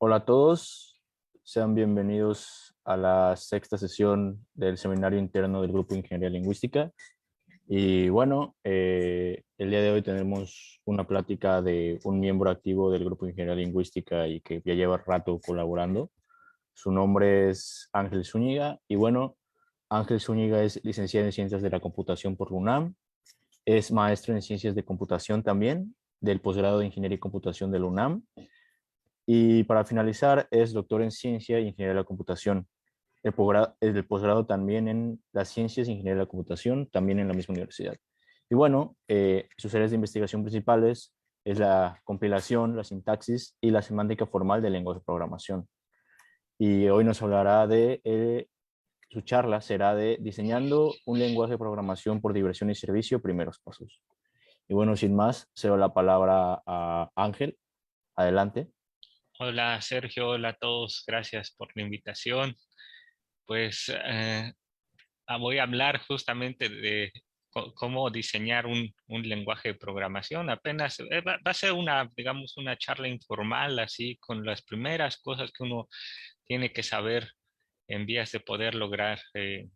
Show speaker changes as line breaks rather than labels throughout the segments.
Hola a todos, sean bienvenidos a la sexta sesión del seminario interno del Grupo de Ingeniería Lingüística. Y bueno, el día de hoy tenemos una plática de un miembro activo del Grupo de Ingeniería Lingüística y que ya lleva rato colaborando. Su nombre es Ángel Zúñiga y bueno, Ángel Zúñiga es licenciado en Ciencias de la Computación por la UNAM, es maestro en Ciencias de Computación también del posgrado de Ingeniería y Computación de la UNAM. Y para finalizar, es doctor en Ciencia e Ingeniería de la Computación. El posgrado también en las Ciencias e Ingeniería de la Computación, también en la misma universidad. Y bueno, sus áreas de investigación principales es la compilación, la sintaxis y la semántica formal del lenguaje de programación. Y hoy nos hablará su charla será de diseñando un lenguaje de programación por diversión y servicio, primeros pasos. Y bueno, sin más, cedo la palabra a Ángel. Adelante.
Hola Sergio, hola a todos, gracias por la invitación. Pues voy a hablar justamente de cómo diseñar un lenguaje de programación. Apenas va a ser digamos, una charla informal, así con las primeras cosas que uno tiene que saber en vías de poder lograr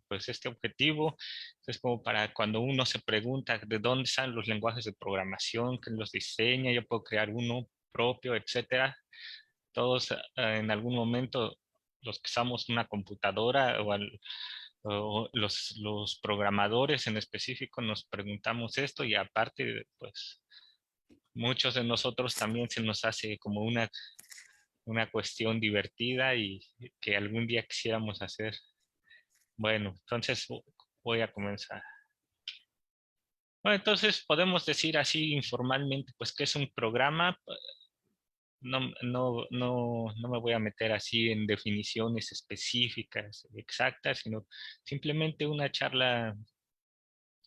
pues este objetivo. Es como para cuando uno se pregunta de dónde salen los lenguajes de programación, quién los diseña, yo puedo crear uno propio, etcétera. Todos en algún momento, los que usamos una computadora o los programadores en específico nos preguntamos esto y aparte, pues muchos de nosotros también se nos hace como una cuestión divertida y que algún día quisiéramos hacer. Bueno, entonces voy a comenzar. Bueno, entonces podemos decir así informalmente, pues que es un programa. No me voy a meter así en definiciones específicas, exactas, sino simplemente una charla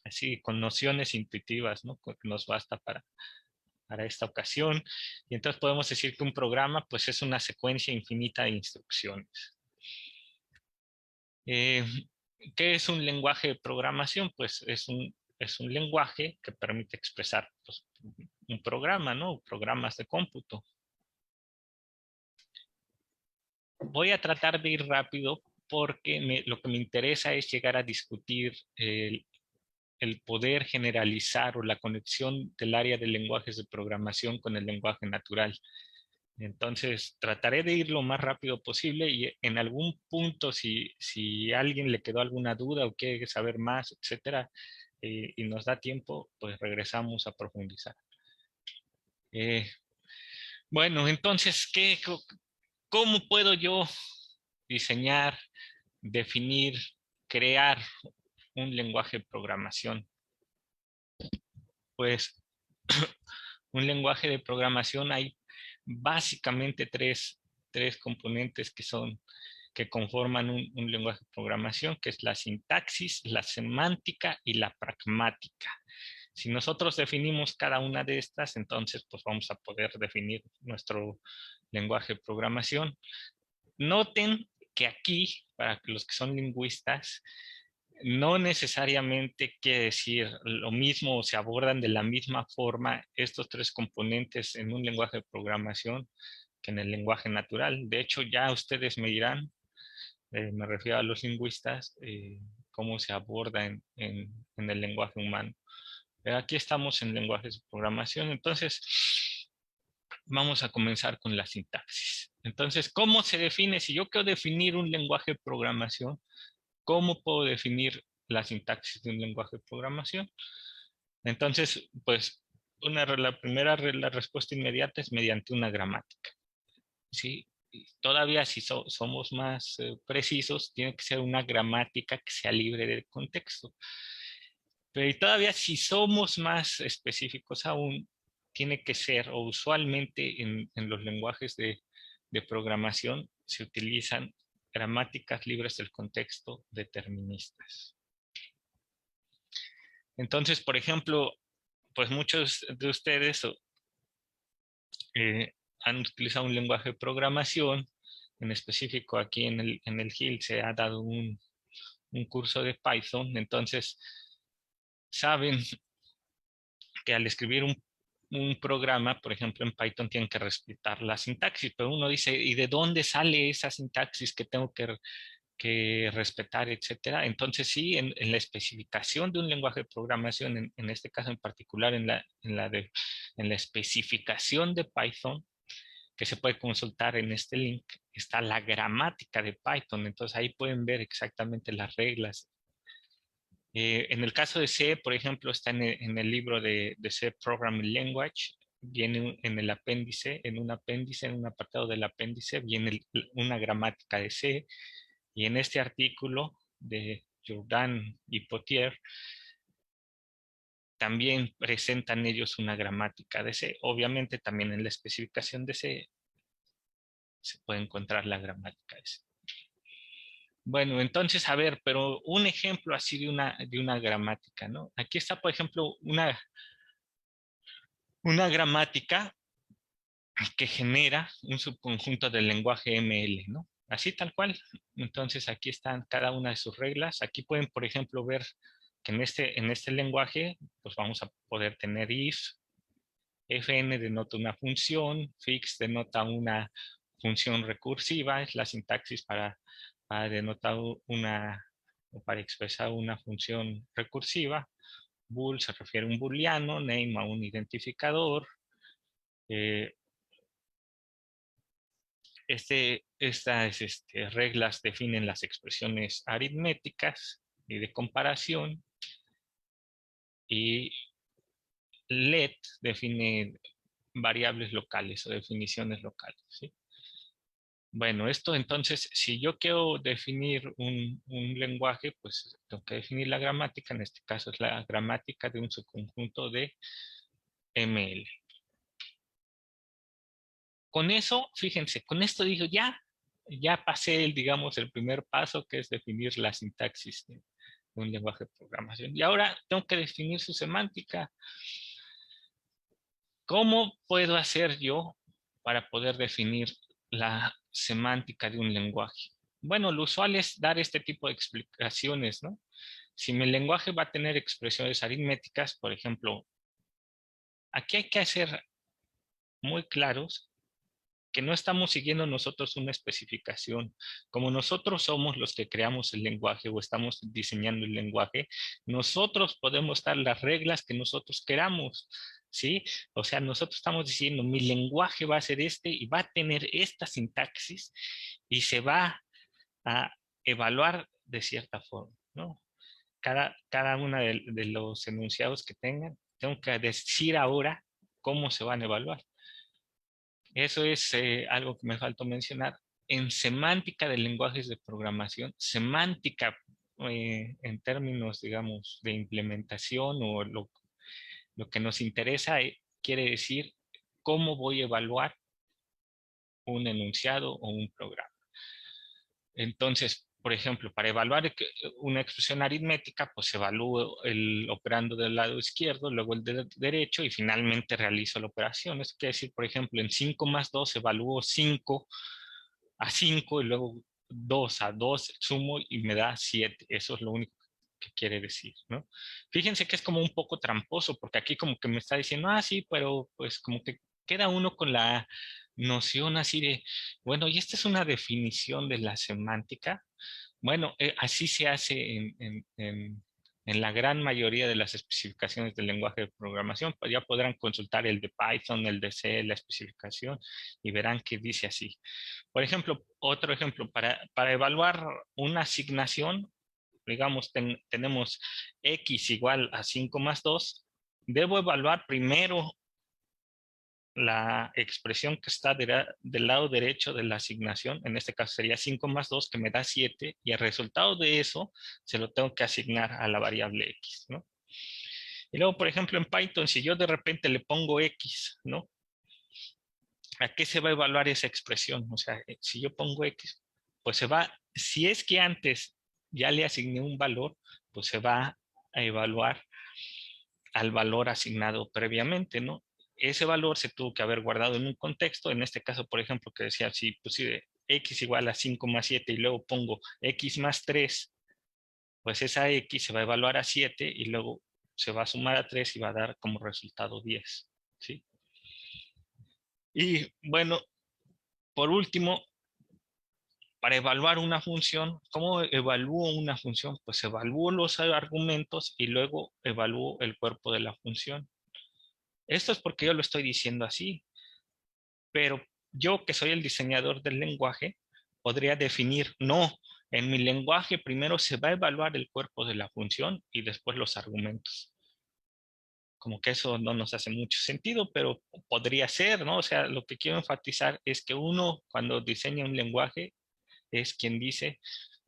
así con nociones intuitivas, ¿no? Que nos basta para esta ocasión. Y entonces podemos decir que un programa, pues, es una secuencia infinita de instrucciones. Eh, ¿Qué es un lenguaje de programación? Pues es un lenguaje que permite expresar, pues, un programa, ¿no? Programas de cómputo. Voy a tratar de ir rápido porque lo que me interesa es llegar a discutir el poder generalizar o la conexión del área de lenguajes de programación con el lenguaje natural. Entonces, trataré de ir lo más rápido posible y en algún punto, si a alguien le quedó alguna duda o quiere saber más, etcétera, y nos da tiempo, pues regresamos a profundizar. Eh, bueno, entonces, ¿cómo puedo yo diseñar, definir, crear un lenguaje de programación? Pues un lenguaje de programación hay básicamente tres componentes que conforman un lenguaje de programación, que es la sintaxis, la semántica y la pragmática. Si nosotros definimos cada una de estas, entonces pues vamos a poder definir nuestro lenguaje de programación. Noten que aquí, para los que son lingüistas, no necesariamente quiere decir lo mismo o se abordan de la misma forma estos tres componentes en un lenguaje de programación que en el lenguaje natural. De hecho, ya ustedes me dirán, me refiero a los lingüistas, cómo se aborda en el lenguaje humano. Pero aquí estamos en lenguajes de programación, entonces vamos a comenzar con la sintaxis. Entonces, ¿cómo se define? Si yo quiero definir un lenguaje de programación, ¿cómo puedo definir la sintaxis de un lenguaje de programación? Entonces, pues, la respuesta inmediata es mediante una gramática. ¿Sí? Y todavía si somos más precisos, tiene que ser una gramática que sea libre del contexto. Pero y todavía si somos más específicos aún, tiene que ser, o usualmente en los lenguajes de programación se utilizan gramáticas libres del contexto deterministas. Entonces, por ejemplo, pues muchos de ustedes han utilizado un lenguaje de programación, en específico aquí en el GIL se ha dado un curso de Python, entonces saben que al escribir un programa, por ejemplo, en Python tienen que respetar la sintaxis, pero uno dice, ¿y de dónde sale esa sintaxis que tengo que respetar, etcétera? Entonces sí, en la especificación de un lenguaje de programación, en este caso en particular, en la especificación de Python, que se puede consultar en este link, está la gramática de Python. Entonces ahí pueden ver exactamente las reglas. En el caso de C, por ejemplo, está en el libro de C Programming Language, viene en el apéndice, en un apartado del apéndice, viene una gramática de C, y en este artículo de Jourdan y Potier, también presentan ellos una gramática de C. Obviamente también en la especificación de C se puede encontrar la gramática de C. Bueno, entonces, a ver, pero un ejemplo así de una gramática, ¿no? Aquí está, por ejemplo, una gramática que genera un subconjunto del lenguaje ML, ¿no? Así tal cual. Entonces, aquí están cada una de sus reglas. Aquí pueden, por ejemplo, ver que en este lenguaje, pues vamos a poder tener if, fn denota una función, fix denota una función recursiva, es la sintaxis para denotar una, o para expresar una función recursiva. Bool se refiere a un booleano, name a un identificador. Estas reglas definen las expresiones aritméticas y de comparación, y let define variables locales o definiciones locales, ¿sí? Bueno, esto entonces, si yo quiero definir un lenguaje, pues tengo que definir la gramática. En este caso es la gramática de un subconjunto de ML. Con eso, fíjense, con esto digo, ya pasé digamos, el primer paso, que es definir la sintaxis de un lenguaje de programación. Y ahora tengo que definir su semántica. ¿Cómo puedo hacer yo para poder definir la semántica de un lenguaje? Bueno, lo usual es dar este tipo de explicaciones, ¿no? Si mi lenguaje va a tener expresiones aritméticas, por ejemplo, aquí hay que hacer muy claros que no estamos siguiendo nosotros una especificación. Como nosotros somos los que creamos el lenguaje o estamos diseñando el lenguaje, nosotros podemos dar las reglas que nosotros queramos, ¿sí? O sea, nosotros estamos diciendo, mi lenguaje va a ser este y va a tener esta sintaxis y se va a evaluar de cierta forma, ¿no? Cada uno de los enunciados que tengan, tengo que decir ahora cómo se van a evaluar. Eso es algo que me faltó mencionar. En semántica de lenguajes de programación, semántica en términos, digamos, de implementación o lo que nos interesa quiere decir cómo voy a evaluar un enunciado o un programa. Entonces, por ejemplo, para evaluar una expresión aritmética, pues evalúo el operando del lado izquierdo, luego el derecho y finalmente realizo la operación. Esto quiere decir, por ejemplo, en 5 más 2 evalúo 5 a 5 y luego 2 a 2 sumo y me da 7. Eso es lo único que quiere decir, ¿no? Fíjense que es como un poco tramposo, porque aquí como que me está diciendo, sí, pero pues como que queda uno con la noción así de, bueno, y esta es una definición de la semántica. Bueno, así se hace en la gran mayoría de las especificaciones del lenguaje de programación. Pues ya podrán consultar el de Python, el de C, la especificación, y verán que dice así. Por ejemplo, otro ejemplo, para evaluar una asignación, digamos, tenemos x igual a 5 más 2, debo evaluar primero la expresión que está del lado derecho de la asignación. En este caso sería 5 más 2, que me da 7, y el resultado de eso se lo tengo que asignar a la variable x, ¿no? Y luego, por ejemplo, en Python, si yo de repente le pongo x, ¿no? ¿A qué se va a evaluar esa expresión? O sea, si yo pongo x, pues se va, si es que antes ya le asigné un valor, pues se va a evaluar al valor asignado previamente, ¿no? Ese valor se tuvo que haber guardado en un contexto. En este caso, por ejemplo, que decía, si puse x igual a 5 más 7 y luego pongo x más 3, pues esa x se va a evaluar a 7 y luego se va a sumar a 3 y va a dar como resultado 10. ¿sí? Y bueno, por último, para evaluar una función, ¿cómo evalúo una función? Pues evalúo los argumentos y luego evalúo el cuerpo de la función. Esto es porque yo lo estoy diciendo así, pero yo que soy el diseñador del lenguaje, podría definir, no, en mi lenguaje primero se va a evaluar el cuerpo de la función y después los argumentos. Como que eso no nos hace mucho sentido, pero podría ser, ¿no? O sea, lo que quiero enfatizar es que uno cuando diseña un lenguaje es quien dice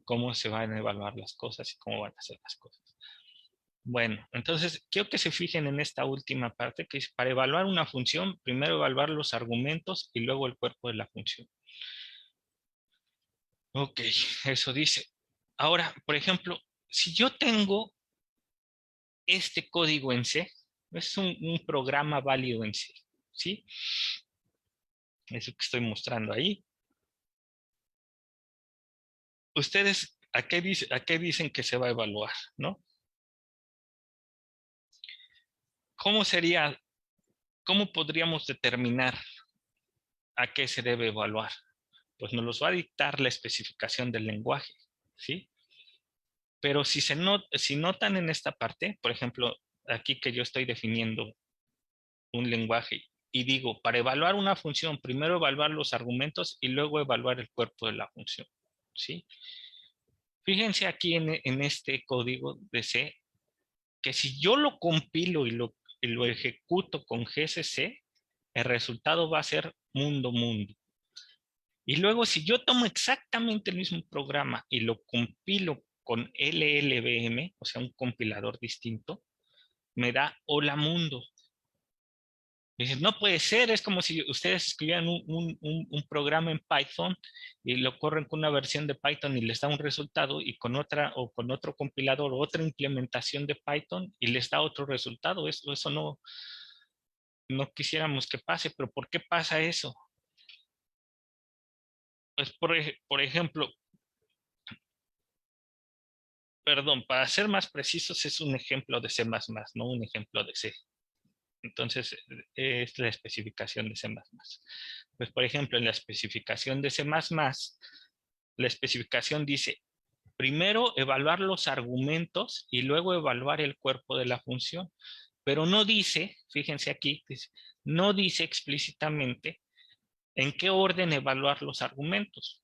cómo se van a evaluar las cosas y cómo van a hacer las cosas. Bueno, entonces quiero que se fijen en esta última parte, que es para evaluar una función, primero evaluar los argumentos y luego el cuerpo de la función. Ok, eso dice. Ahora, por ejemplo, si yo tengo este código en C, es un programa válido en C, ¿sí? Eso que estoy mostrando ahí. ¿Ustedes a qué dicen que se va a evaluar, no? ¿Cómo sería, cómo podríamos determinar a qué se debe evaluar? Pues nos los va a dictar la especificación del lenguaje, ¿sí? Pero si notan en esta parte, por ejemplo, aquí que yo estoy definiendo un lenguaje y digo, para evaluar una función, primero evaluar los argumentos y luego evaluar el cuerpo de la función, ¿sí? Fíjense aquí en este código de C, que si yo lo compilo y lo ejecuto con GCC, el resultado va a ser mundo, mundo. Y luego, si yo tomo exactamente el mismo programa y lo compilo con LLVM, o sea, un compilador distinto, me da hola mundo. Dices, no puede ser, es como si ustedes escribieran un programa en Python y lo corren con una versión de Python y les da un resultado y con otra o con otro compilador o otra implementación de Python y les da otro resultado. Eso no quisiéramos que pase, pero ¿por qué pasa eso? Pues por ejemplo, perdón, para ser más precisos es un ejemplo de C++, no un ejemplo de C. Entonces, es la especificación de C++. Pues, por ejemplo, en la especificación de C++, la especificación dice, primero evaluar los argumentos y luego evaluar el cuerpo de la función. Pero no dice, fíjense aquí, dice, no dice explícitamente en qué orden evaluar los argumentos.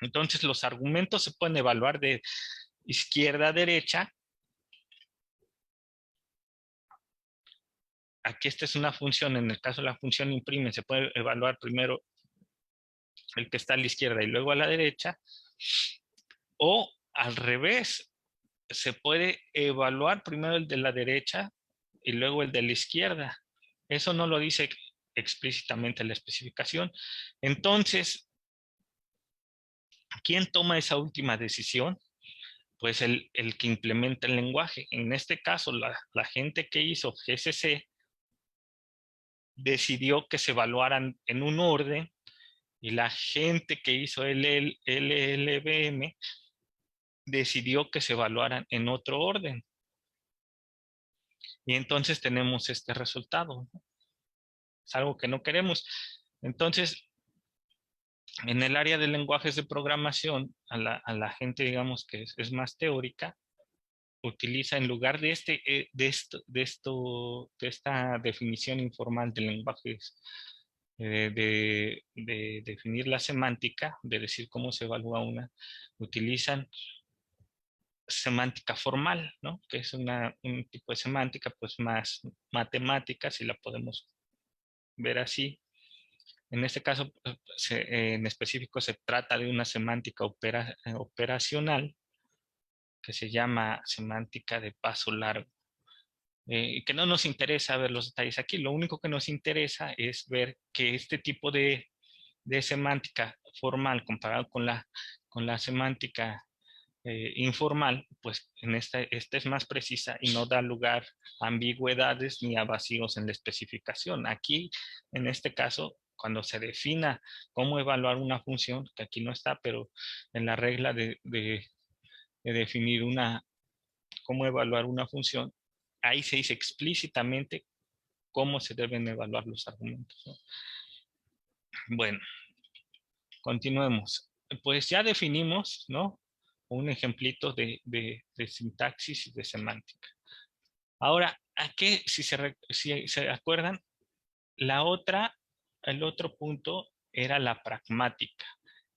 Entonces, los argumentos se pueden evaluar de izquierda a derecha. Aquí esta es una función, en el caso de la función imprime, se puede evaluar primero el que está a la izquierda y luego a la derecha, o al revés, se puede evaluar primero el de la derecha y luego el de la izquierda. Eso no lo dice explícitamente la especificación. Entonces, ¿quién toma esa última decisión? Pues el que implementa el lenguaje. En este caso, la gente que hizo GCC decidió que se evaluaran en un orden y la gente que hizo el LLVM decidió que se evaluaran en otro orden. Y entonces tenemos este resultado. Es algo que no queremos. Entonces, en el área de lenguajes de programación, a la gente, digamos, que es más teórica, utiliza en lugar de, de esta definición informal de lenguajes, de definir la semántica, de decir cómo se evalúa una, utilizan semántica formal, ¿no? Que es un tipo de semántica pues más matemática, si la podemos ver así. En este caso, en específico, se trata de una semántica operacional que se llama semántica de paso largo. Y que no nos interesa ver los detalles aquí, lo único que nos interesa es ver que este tipo de semántica formal comparado con la semántica informal, pues en esta es más precisa y no da lugar a ambigüedades ni a vacíos en la especificación. Aquí, en este caso, cuando se defina cómo evaluar una función, que aquí no está, pero en la regla de definir cómo evaluar una función, ahí se dice explícitamente cómo se deben evaluar los argumentos, ¿no? Bueno, continuemos. Pues ya definimos, ¿no? Un ejemplito de sintaxis y de semántica. Ahora, ¿a qué? Si se acuerdan, el otro punto era la pragmática.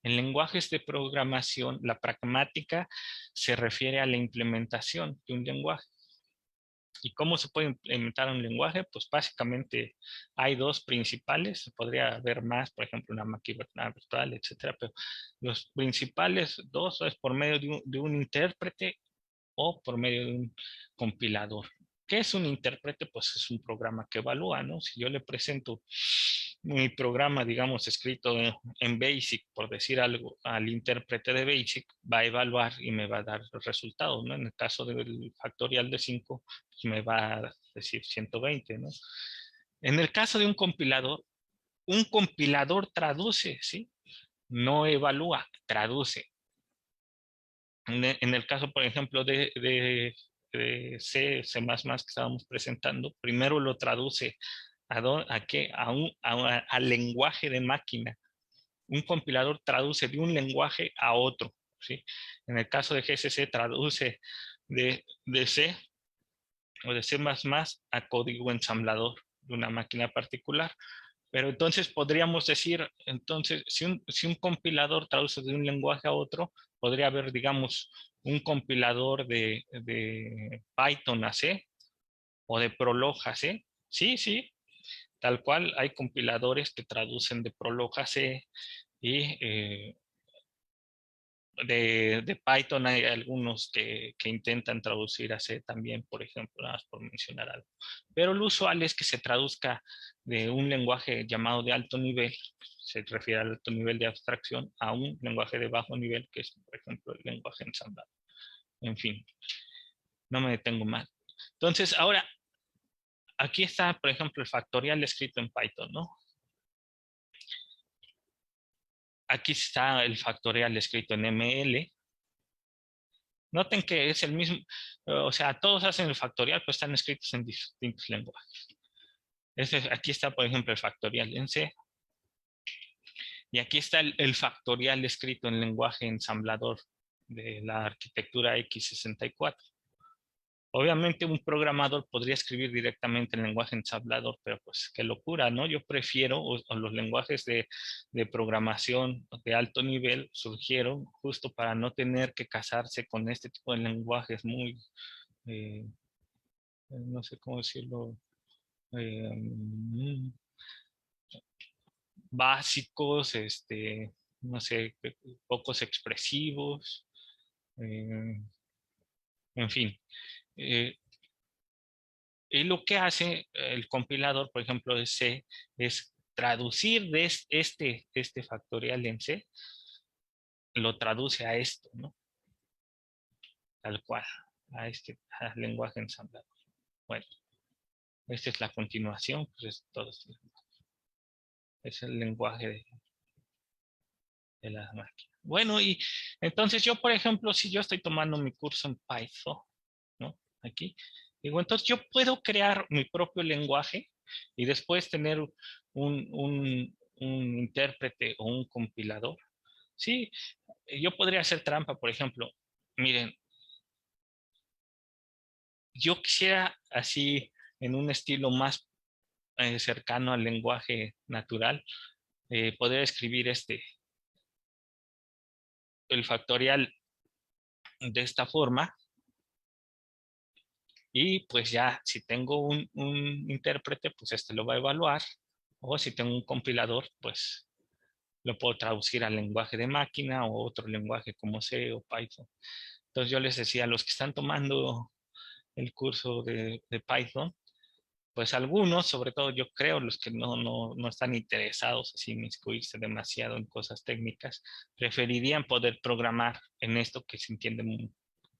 En lenguajes de programación, la pragmática se refiere a la implementación de un lenguaje. ¿Y cómo se puede implementar un lenguaje? Pues básicamente hay dos principales, podría haber más, por ejemplo, una máquina virtual, etcétera, pero los principales dos es por medio de un intérprete o por medio de un compilador. ¿Qué es un intérprete? Pues es un programa que evalúa, ¿no? Si yo le presento mi programa, digamos, escrito en BASIC, por decir algo, al intérprete de BASIC, va a evaluar y me va a dar los resultados, ¿no? En el caso del factorial de 5, pues me va a decir 120, ¿no? En el caso de un compilador traduce, ¿sí? No evalúa, traduce. En el caso, por ejemplo, de C++ que estábamos presentando, primero lo traduce ¿a qué? Al lenguaje de máquina. Un compilador traduce de un lenguaje a otro, ¿sí? En el caso de GCC traduce de C o de C++ a código ensamblador de una máquina particular. Pero entonces podríamos decir, entonces, si un compilador traduce de un lenguaje a otro, podría haber, digamos, un compilador de Python a C o de Prolog a C. Sí, sí, tal cual hay compiladores que traducen de Prolog a C y de Python hay algunos que intentan traducir a C también, por ejemplo, nada más por mencionar algo. Pero lo usual es que se traduzca de un lenguaje llamado de alto nivel, se refiere al alto nivel de abstracción, a un lenguaje de bajo nivel, que es, por ejemplo, el lenguaje ensamblado. En fin, no me detengo más. Entonces, ahora, aquí está, por ejemplo, el factorial escrito en Python, ¿no? Aquí está el factorial escrito en ML. Noten que es el mismo, o sea, todos hacen el factorial, pero están escritos en distintos lenguajes. Aquí está, por ejemplo, el factorial en C. Y aquí está el factorial escrito en lenguaje ensamblador de la arquitectura x64. Obviamente un programador podría escribir directamente en lenguaje ensamblador, pero pues qué locura, ¿no? Yo prefiero, o los lenguajes de programación de alto nivel surgieron justo para no tener que casarse con este tipo de lenguajes muy, eh, no sé cómo decirlo, eh, básicos, no sé, pocos expresivos, eh, en fin. Eh, y lo que hace el compilador, por ejemplo, de C, es traducir de este factorial en C, lo traduce a esto, ¿no? Tal cual, al lenguaje ensamblado. Bueno, esta es la continuación, pues es todo esto. Es el lenguaje de la máquina. Bueno, y entonces yo, por ejemplo, si yo estoy tomando mi curso en Python, ¿no? Aquí, digo, entonces yo puedo crear mi propio lenguaje y después tener un intérprete o un compilador. Sí, yo podría hacer trampa, por ejemplo. Miren, yo quisiera así, en un estilo más cercano al lenguaje natural, poder escribir el factorial de esta forma. Y pues ya, si tengo un intérprete, pues lo va a evaluar. O si tengo un compilador, pues lo puedo traducir al lenguaje de máquina o otro lenguaje como C o Python. Entonces yo les decía, a los que están tomando el curso de Python, pues algunos, sobre todo yo creo, los que no están interesados así en inmiscuirse demasiado en cosas técnicas, preferirían poder programar en esto que se entiende,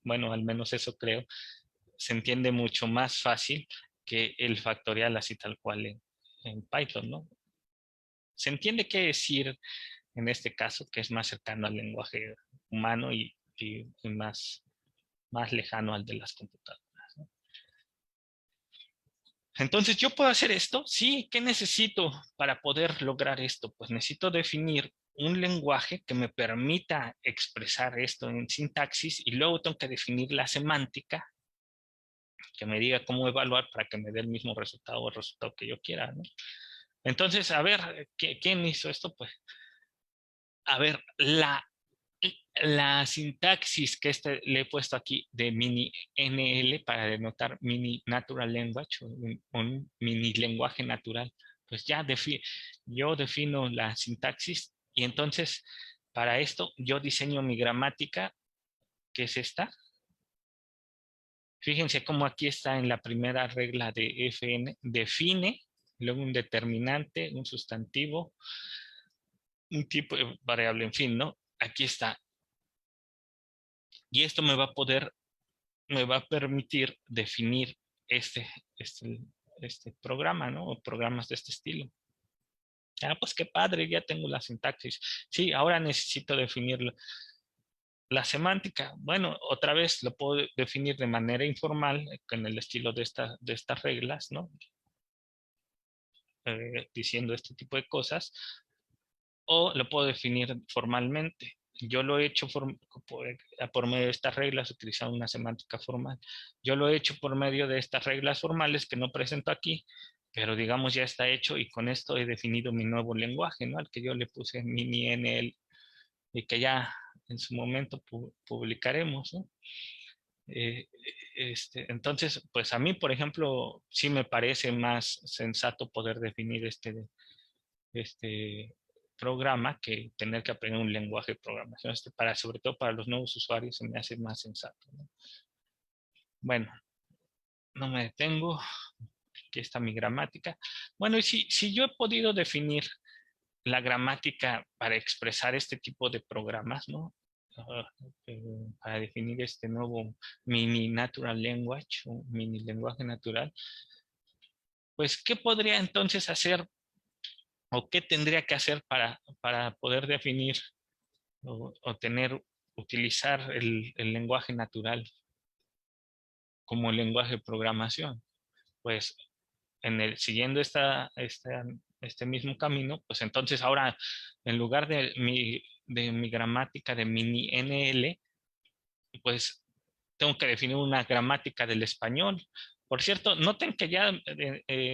bueno, al menos eso creo, se entiende mucho más fácil que el factorial así tal cual en Python, ¿no? Se entiende qué decir en este caso, que es más cercano al lenguaje humano y más lejano al de las computadoras, ¿no? Entonces, ¿yo puedo hacer esto? Sí. ¿Qué necesito para poder lograr esto? Pues necesito definir un lenguaje que me permita expresar esto en sintaxis y luego tengo que definir la semántica que me diga cómo evaluar para que me dé el mismo resultado o el resultado que yo quiera, ¿no? Entonces, a ver, ¿quién hizo esto? Pues, a ver, la sintaxis que le he puesto aquí de mini NL para denotar mini natural language o un mini lenguaje natural, pues ya yo defino la sintaxis y entonces para esto yo diseño mi gramática, que es esta. Fíjense cómo aquí está en la primera regla de FN, define, luego un determinante, un sustantivo, un tipo de variable, en fin, ¿no? Aquí está. Y esto me va a permitir definir este, este programa, ¿no? O programas de este estilo. Ah, pues qué padre, ya tengo la sintaxis. Sí, ahora necesito definirlo. La semántica, bueno, otra vez lo puedo definir de manera informal, en el estilo de estas reglas, ¿no? Diciendo este tipo de cosas, o lo puedo definir formalmente. Yo lo he hecho por medio de estas reglas, utilizando una semántica formal. Yo lo he hecho por medio de estas reglas formales que no presento aquí, pero digamos ya está hecho y con esto he definido mi nuevo lenguaje, ¿no? Al que yo le puse mini NL y que ya en su momento publicaremos, ¿no? Entonces, pues a mí, por ejemplo, sí me parece más sensato poder definir este programa que tener que aprender un lenguaje de programación. Sobre todo para los nuevos usuarios se me hace más sensato, ¿no? Bueno, no me detengo. Aquí está mi gramática. Bueno, y si yo he podido definir la gramática para expresar este tipo de programas, ¿no? Ah, para definir este nuevo mini natural language o mini lenguaje natural, pues, ¿qué podría entonces hacer o qué tendría que hacer para poder definir o utilizar el lenguaje natural como lenguaje de programación? Pues siguiendo este mismo camino, pues entonces ahora en lugar de mi gramática de mini NL, pues tengo que definir una gramática del español. Por cierto, noten que ya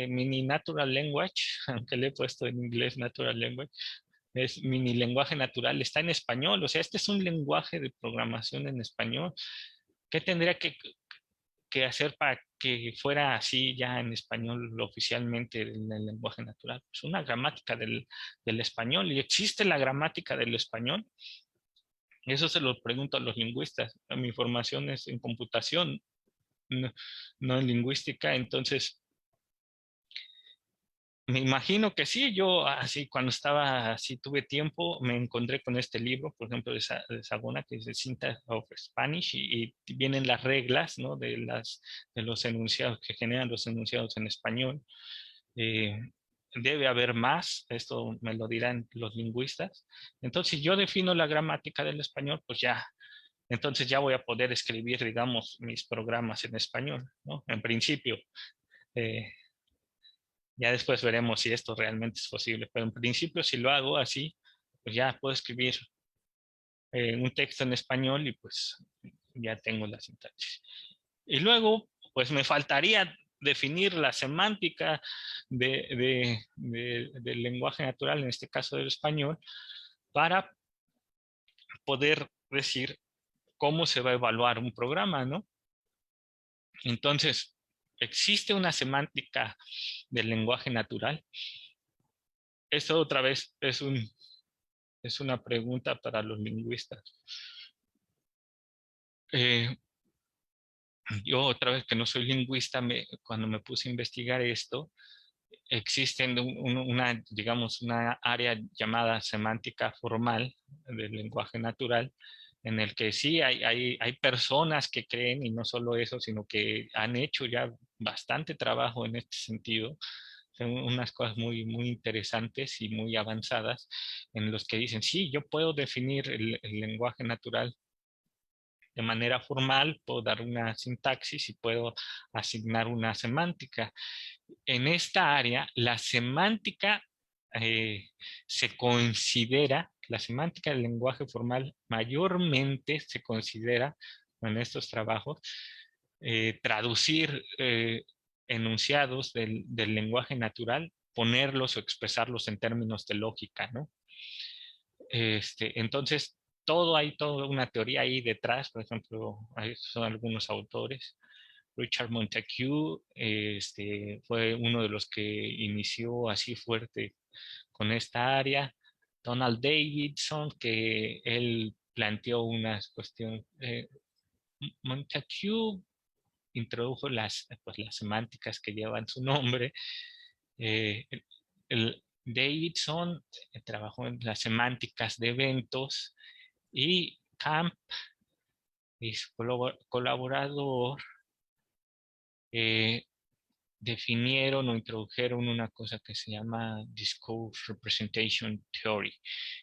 mini natural language, aunque le he puesto en inglés natural language, es mini lenguaje natural, está en español. O sea, este es un lenguaje de programación en español. ¿Qué tendría que hacer para que fuera así ya en español oficialmente en el lenguaje natural? Pues una gramática del español. ¿Y existe la gramática del español? Eso se lo pregunto a los lingüistas. Mi formación es en computación, no, no en lingüística. Entonces, me imagino que sí. Yo así cuando estaba así tuve tiempo, me encontré con este libro, por ejemplo, de Sagona, que es de Syntax of Spanish, y vienen las reglas, ¿no? De los enunciados que generan los enunciados en español. Eh, Debe haber más, esto me lo dirán los lingüistas. Entonces, si yo defino la gramática del español, pues ya, entonces ya voy a poder escribir, digamos, mis programas en español, ¿no? En principio. Eh, ya después veremos si esto realmente es posible, pero en principio si lo hago así, pues ya puedo escribir un texto en español y pues ya tengo la sintaxis. Y luego, pues me faltaría definir la semántica del lenguaje natural, en este caso del español, para poder decir cómo se va a evaluar un programa, ¿no? Entonces, ¿existe una semántica del lenguaje natural? Esto otra vez es una pregunta para los lingüistas. Eh, yo otra vez que no soy lingüista, cuando me puse a investigar esto, existen digamos, una área llamada semántica formal del lenguaje natural, en el que sí hay personas que creen, y no solo eso, sino que han hecho ya bastante trabajo en este sentido. Son unas cosas muy, muy interesantes y muy avanzadas, en los que dicen, sí, yo puedo definir el lenguaje natural de manera formal, puedo dar una sintaxis y puedo asignar una semántica. En esta área, la semántica se considera, la semántica del lenguaje formal mayormente se considera en estos trabajos traducir enunciados del lenguaje natural, ponerlos o expresarlos en términos de lógica, ¿no? Entonces, hay toda una teoría ahí detrás. Por ejemplo, son algunos autores. Richard Montague fue uno de los que inició así fuerte con esta área. Donald Davidson, que él planteó unas cuestiones. Montague introdujo pues, las semánticas que llevan su nombre. El Davidson trabajó en las semánticas de eventos, y Camp y su colaborador definieron o introdujeron una cosa que se llama Discourse Representation Theory,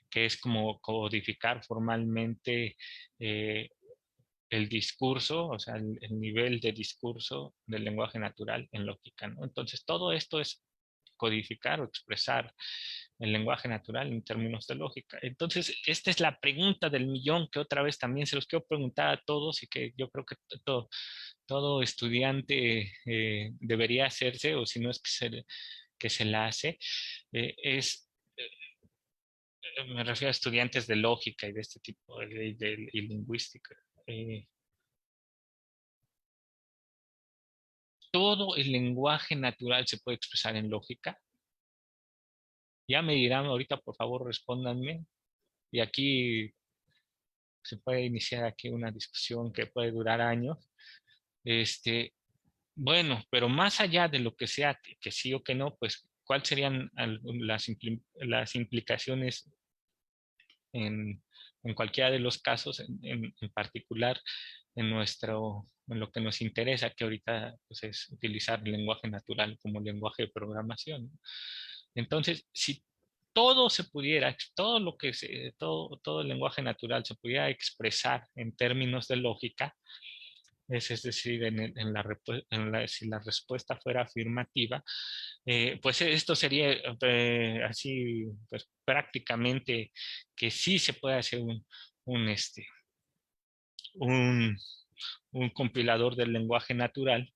que es como codificar formalmente el discurso, o sea, el nivel de discurso del lenguaje natural en lógica, ¿no? Entonces, todo esto es codificar o expresar el lenguaje natural en términos de lógica. Entonces, esta es la pregunta del millón que otra vez también se los quiero preguntar a todos y que yo creo que todo estudiante debería hacerse, o si no es que se la hace, me refiero a estudiantes de lógica y de este tipo, y lingüística. ¿Todo el lenguaje natural se puede expresar en lógica? Ya me dirán ahorita, por favor, respóndanme. Y aquí se puede iniciar aquí una discusión que puede durar años. Bueno, pero más allá de lo que sea, que sí o que no, pues, ¿cuáles serían las implicaciones en cualquiera de los casos, en particular en lo que nos interesa, que ahorita pues, es utilizar el lenguaje natural como lenguaje de programación? Entonces, si todo se pudiera, todo el lenguaje natural se pudiera expresar en términos de lógica, es decir, si la respuesta fuera afirmativa, pues esto sería así, pues prácticamente que sí se puede hacer un, este, un, un compilador del lenguaje natural,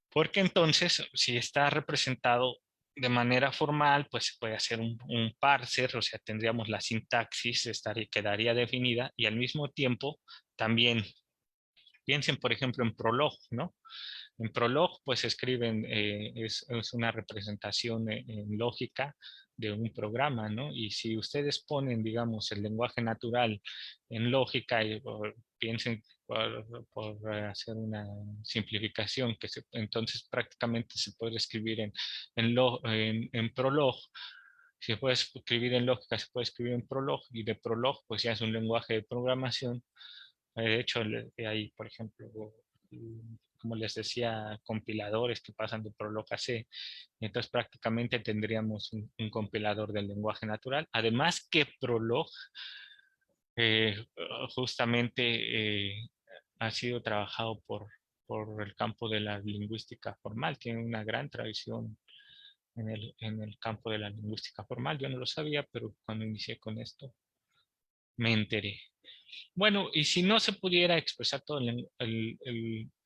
porque entonces, si está representado de manera formal, pues se puede hacer un parser, o sea, tendríamos la sintaxis, quedaría definida, y al mismo tiempo también piensen, por ejemplo, en Prolog, ¿no? En Prolog, pues escriben, es una representación en lógica de un programa, ¿no? Y si ustedes ponen, digamos, el lenguaje natural en lógica, piensen hacer una simplificación, entonces prácticamente se puede escribir en Prolog. Si se puede escribir en lógica, se puede escribir en Prolog, y de Prolog, pues ya es un lenguaje de programación. De hecho, hay, por ejemplo, como les decía, compiladores que pasan de Prolog a C. Entonces prácticamente tendríamos un compilador del lenguaje natural. Además que Prolog eh, justamente ha sido trabajado por el campo de la lingüística formal. Tiene una gran tradición en el campo de la lingüística formal. Yo no lo sabía, pero cuando inicié con esto me enteré. Bueno, y si no se pudiera expresar todo el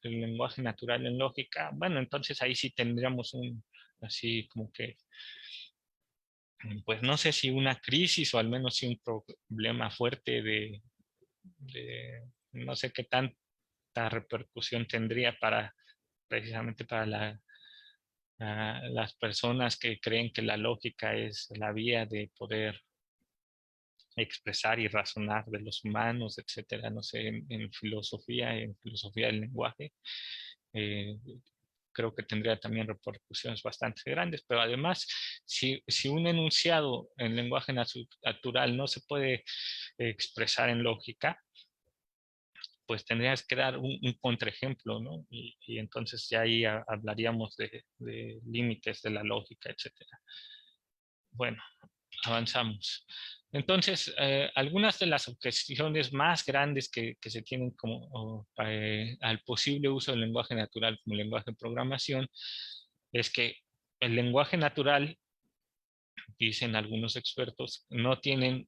lenguaje natural en lógica, bueno, entonces ahí sí tendríamos así como que, pues no sé si una crisis o al menos sí un problema fuerte no sé qué tanta repercusión tendría precisamente para las personas que creen que la lógica es la vía de poder expresar y razonar de los humanos, etcétera, no sé, en filosofía del lenguaje. eh, Creo que tendría también repercusiones bastante grandes, pero además, si un enunciado en lenguaje natural no se puede expresar en lógica, pues tendrías que dar un contraejemplo, ¿no? Y entonces ya ahí hablaríamos de límites de la lógica, etcétera. Bueno, avanzamos. Entonces, algunas de las objeciones más grandes que se tienen al posible uso del lenguaje natural como lenguaje de programación es que el lenguaje natural, dicen algunos expertos, no tienen,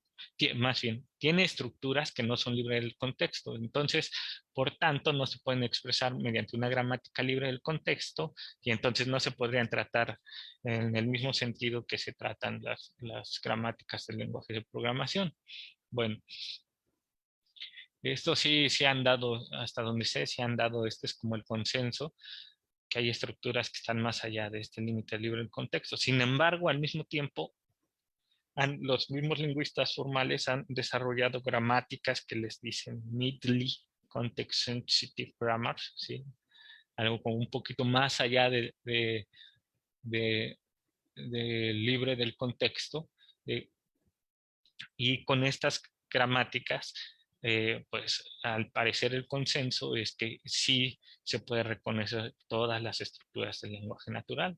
más bien, tiene estructuras que no son libres del contexto. Entonces, por tanto, no se pueden expresar mediante una gramática libre del contexto y entonces no se podrían tratar en el mismo sentido que se tratan las gramáticas del lenguaje de programación. Bueno, esto sí se han dado, hasta donde sé, se han dado, este es como el consenso, que hay estructuras que están más allá de este límite libre del contexto. Sin embargo, al mismo tiempo, los mismos lingüistas formales han desarrollado gramáticas que les dicen Midley Context Sensitive Grammars, ¿sí? Algo como un poquito más allá de- de libre del contexto. de- y con estas gramáticas, pues al parecer el consenso es que sí se puede reconocer todas las estructuras del lenguaje natural.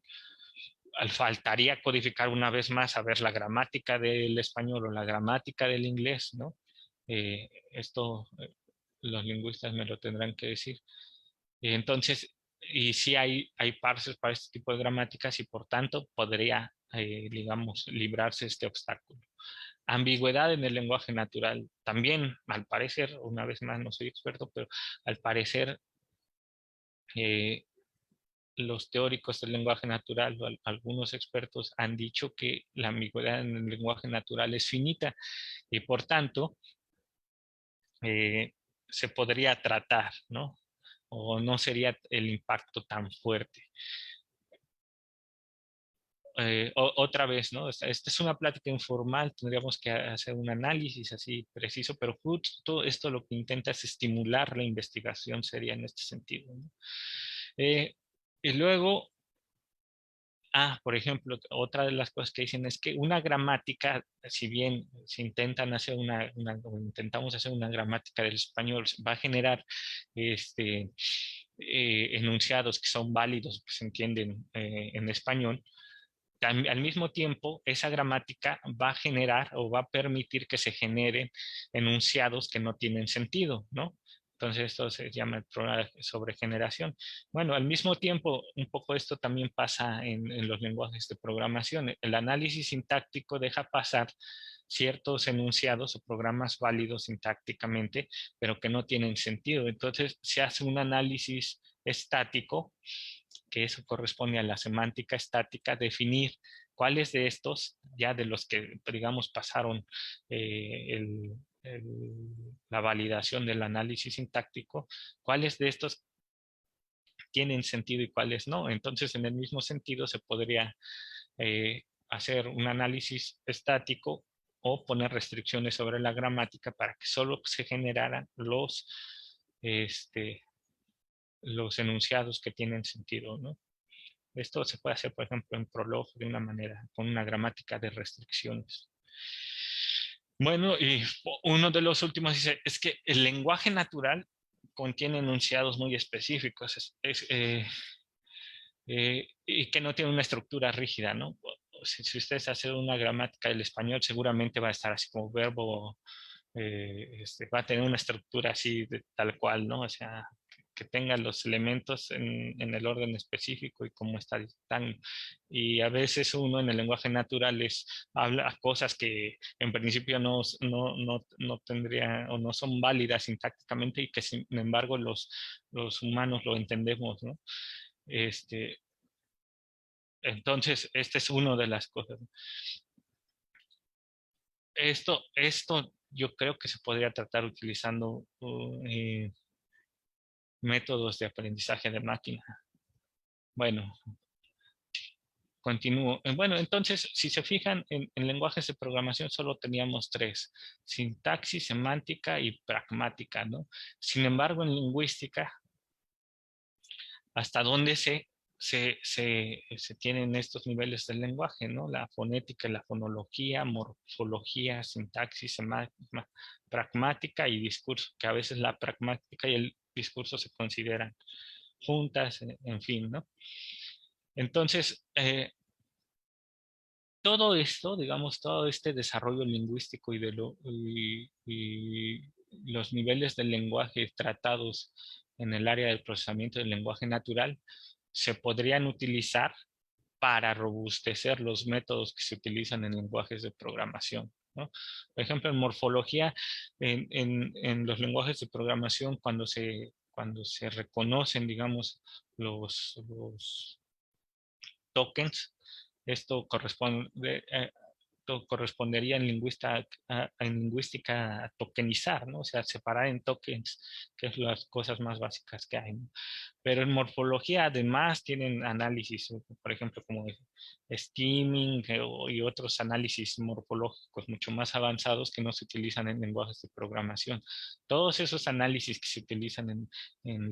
Faltaría codificar una vez más a ver la gramática del español o la gramática del inglés, ¿no? Esto los lingüistas me lo tendrán que decir. Entonces, y sí hay parsers para este tipo de gramáticas y por tanto podría, digamos, librarse este obstáculo. Ambigüedad en el lenguaje natural. También, al parecer, una vez más no soy experto, pero al parecer eh, los teóricos del lenguaje natural o algunos expertos han dicho que la ambigüedad en el lenguaje natural es finita y por tanto eh, se podría tratar, ¿no? O no sería el impacto tan fuerte. Otra vez, ¿no? Esta es una plática informal, tendríamos que hacer un análisis así preciso, pero justo esto lo que intenta es estimular la investigación seria en este sentido, ¿no? Y luego, por ejemplo, otra de las cosas que dicen es que una gramática, si bien se intentan hacer o intentamos hacer una gramática del español, va a generar este, enunciados que son válidos, que se entienden en español, al mismo tiempo, esa gramática va a generar o va a permitir que se generen enunciados que no tienen sentido, ¿no? Entonces esto se llama el problema de sobregeneración. Bueno, al mismo tiempo, un poco esto también pasa en los lenguajes de programación. El análisis sintáctico deja pasar ciertos enunciados o programas válidos sintácticamente, pero que no tienen sentido. Entonces se hace un análisis estático, que eso corresponde a la semántica estática, definir cuáles de estos, ya de los que, digamos, pasaron la validación del análisis sintáctico, cuáles de estos tienen sentido y cuáles no. Entonces, en el mismo sentido, se podría hacer un análisis estático o poner restricciones sobre la gramática para que solo se generaran los enunciados que tienen sentido, ¿no? Esto se puede hacer, por ejemplo, en Prolog de una manera, con una gramática de restricciones. Bueno, y uno de los últimos dice, es que el lenguaje natural contiene enunciados muy específicos y que no tiene una estructura rígida, ¿no? Si ustedes hacen una gramática del español, seguramente va a estar así como verbo, va a tener una estructura así de tal cual, ¿no? O sea, que tenga los elementos en el orden específico y cómo están. Y a veces uno en el lenguaje natural habla cosas que en principio no tendría o no son válidas sintácticamente y que sin embargo los humanos lo entendemos, ¿no? Este, entonces, esta es una de las cosas. Esto yo creo que se podría tratar utilizando métodos de aprendizaje de máquina. Bueno, continúo. Bueno, entonces, si se fijan, en lenguajes de programación solo teníamos tres: sintaxis, semántica y pragmática, ¿no? Sin embargo, en lingüística, hasta dónde se tienen estos niveles del lenguaje, ¿no? La fonética, la fonología, morfología, sintaxis, pragmática y discurso, que a veces la pragmática y el discurso se consideran juntas, en fin, ¿no? Entonces, todo esto, digamos, todo este desarrollo lingüístico y los niveles del lenguaje tratados en el área del procesamiento del lenguaje natural se podrían utilizar para robustecer los métodos que se utilizan en lenguajes de programación, ¿no? Por ejemplo, en morfología, en los lenguajes de programación, cuando se reconocen, digamos, los tokens, esto correspondería en lingüística a tokenizar, ¿no? O sea, separar en tokens, que es las cosas más básicas que hay, ¿no? Pero en morfología además tienen análisis, por ejemplo, como skimming y otros análisis morfológicos mucho más avanzados que no se utilizan en lenguajes de programación. Todos esos análisis que se utilizan en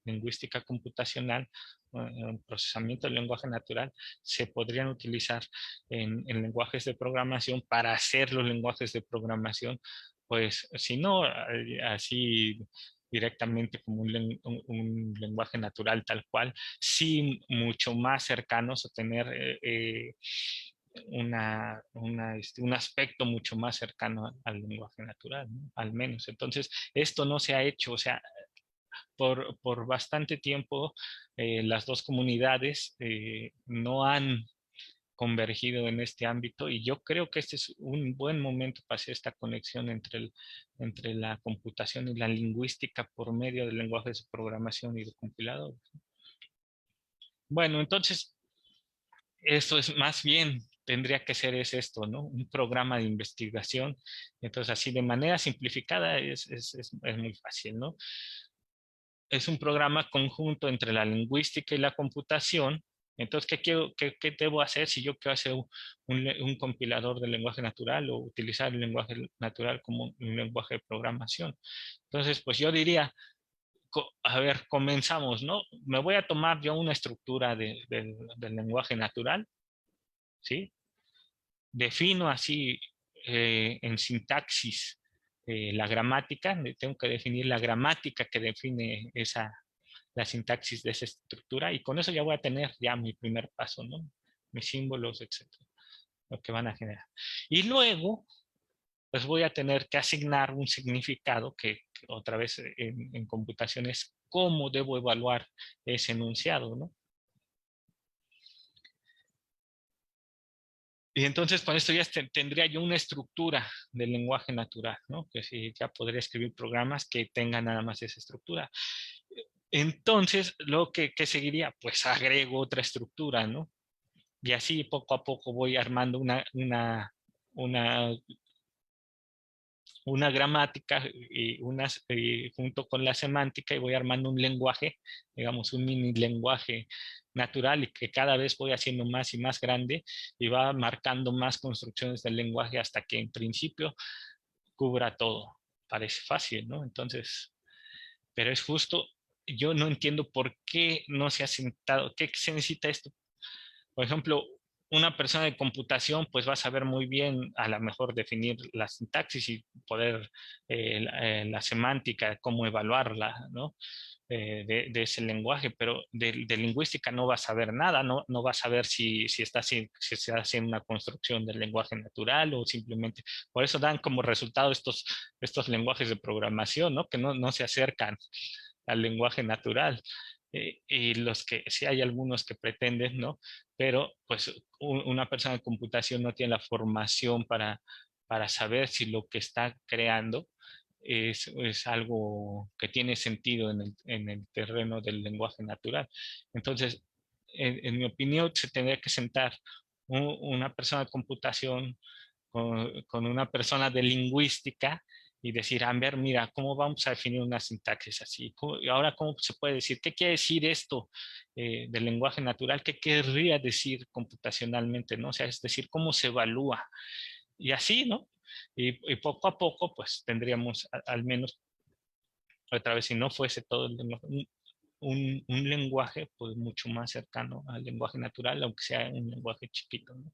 lingüística computacional, en procesamiento del lenguaje natural, se podrían utilizar en lenguajes de programación para hacer los lenguajes de programación, pues si no así directamente como un lenguaje natural tal cual, sí mucho más cercanos a tener un aspecto mucho más cercano al lenguaje natural, ¿no? Al menos. Entonces, esto no se ha hecho, o sea, por bastante tiempo las dos comunidades no han convergido en este ámbito y yo creo que este es un buen momento para hacer esta conexión entre la computación y la lingüística por medio de lenguajes de programación y de compiladores. Bueno, entonces, esto es más bien, tendría que ser es esto, ¿no? Un programa de investigación. Entonces, así de manera simplificada es muy fácil, ¿no? Es un programa conjunto entre la lingüística y la computación. Entonces, ¿qué debo hacer si yo quiero hacer un compilador de lenguaje natural o utilizar el lenguaje natural como un lenguaje de programación? Entonces, pues yo diría, a ver, comenzamos, ¿no? Me voy a tomar yo una estructura del lenguaje natural, ¿sí? Defino así en sintaxis la gramática, tengo que definir la gramática que define la sintaxis de esa estructura y con eso ya voy a tener ya mi primer paso, ¿no? Mis símbolos, etcétera, lo que van a generar. Y luego, pues voy a tener que asignar un significado que otra vez en computación es cómo debo evaluar ese enunciado, ¿no? Y entonces con esto ya tendría yo una estructura del lenguaje natural, ¿no? Que sí, ya podría escribir programas que tengan nada más esa estructura. Entonces, lo que seguiría, pues agrego otra estructura, ¿no? Y así poco a poco voy armando una, una gramática junto con la semántica y voy armando un lenguaje, digamos, un mini lenguaje natural y que cada vez voy haciendo más y más grande y va marcando más construcciones del lenguaje hasta que en principio cubra todo. Parece fácil, ¿no? Entonces, pero es justo, yo no entiendo por qué no se ha sentado, qué se necesita esto. Por ejemplo, una persona de computación pues va a saber muy bien a lo mejor definir la sintaxis y poder la semántica, cómo evaluarla, ¿no? De ese lenguaje, pero de lingüística no va a saber nada, no va a saber si si se hace una construcción del lenguaje natural o simplemente, por eso dan como resultado estos lenguajes de programación, ¿no? Que no se acercan al lenguaje natural. Y los que sí hay algunos que pretenden, ¿no? Pero pues una persona de computación no tiene la formación para saber si lo que está creando es algo que tiene sentido en el terreno del lenguaje natural. Entonces, en mi opinión, se tendría que sentar una persona de computación con una persona de lingüística y decir, a ver, mira, ¿cómo vamos a definir una sintaxis así? Y ahora, ¿cómo se puede decir? ¿Qué quiere decir esto del lenguaje natural? ¿Qué querría decir computacionalmente? ¿No? O sea, es decir, ¿cómo se evalúa? Y así, ¿no? Y poco a poco, pues tendríamos al menos, otra vez, si no fuese todo el lenguaje, un lenguaje pues mucho más cercano al lenguaje natural, aunque sea un lenguaje chiquito, ¿no?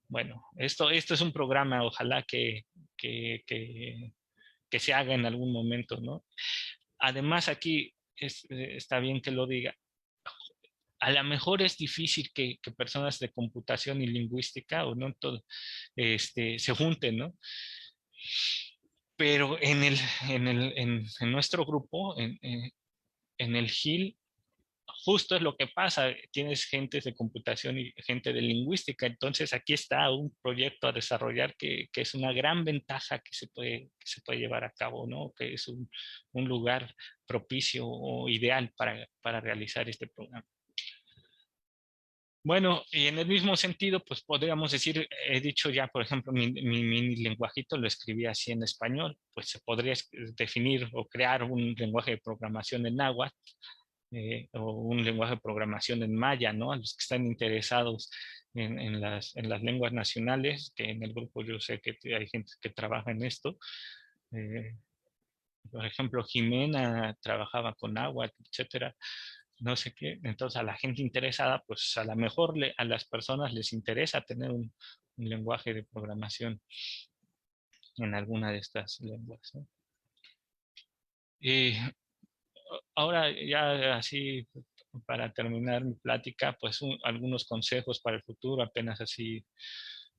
Bueno, esto es un programa, ojalá que, que, que se haga en algún momento, ¿no? Además, aquí está bien que lo diga, a lo mejor es difícil que personas de computación y lingüística o no todo, se junten, ¿no? Pero en nuestro grupo, en el GIL, justo es lo que pasa. Tienes gente de computación y gente de lingüística. Entonces aquí está un proyecto a desarrollar que es una gran ventaja que se puede llevar a cabo, ¿no? Que es un lugar propicio o ideal para realizar este programa. Bueno, y en el mismo sentido, pues podríamos decir, he dicho ya, por ejemplo, mi lenguajito lo escribí así en español, pues se podría definir o crear un lenguaje de programación en náhuatl, o un lenguaje de programación en maya, ¿no? A los que están interesados en las lenguas nacionales, que en el grupo yo sé que hay gente que trabaja en esto. eh, por ejemplo, Jimena trabajaba con náhuatl, etcétera, no sé qué. Entonces, a la gente interesada, pues a lo mejor a las personas les interesa tener un lenguaje de programación en alguna de estas lenguas, ¿no? Y ahora ya así, para terminar mi plática, pues algunos consejos para el futuro, apenas así,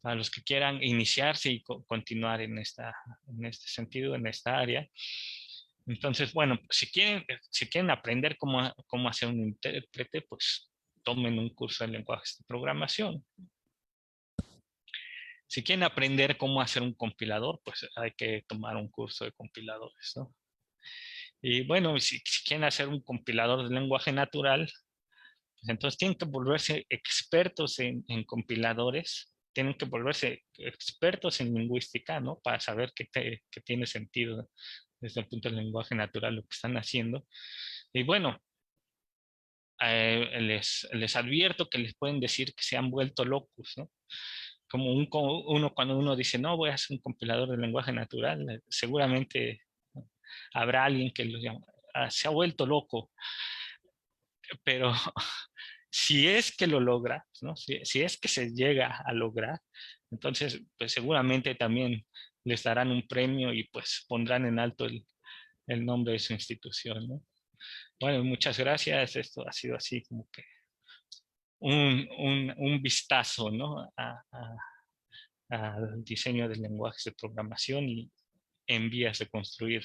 para los que quieran iniciarse y continuar en este sentido, en esta área. Entonces, bueno, si quieren aprender cómo hacer un intérprete, pues tomen un curso de lenguajes de programación. Si quieren aprender cómo hacer un compilador, pues hay que tomar un curso de compiladores, ¿no? Y bueno, si quieren hacer un compilador de lenguaje natural, pues entonces tienen que volverse expertos en compiladores, tienen que volverse expertos en lingüística, ¿no? Para saber que tiene sentido desde el punto del lenguaje natural lo que están haciendo. Y bueno, les advierto que les pueden decir que se han vuelto locos, ¿no? Como cuando uno dice, no, voy a hacer un compilador de lenguaje natural, seguramente habrá alguien que lo llama, se ha vuelto loco, pero si es que lo logra, ¿no? Si es que se llega a lograr, entonces pues seguramente también les darán un premio y pues pondrán en alto el nombre de su institución, ¿no? Bueno, muchas gracias. Esto ha sido así como que un vistazo, ¿no? Al diseño de lenguajes de programación y en vías de construir,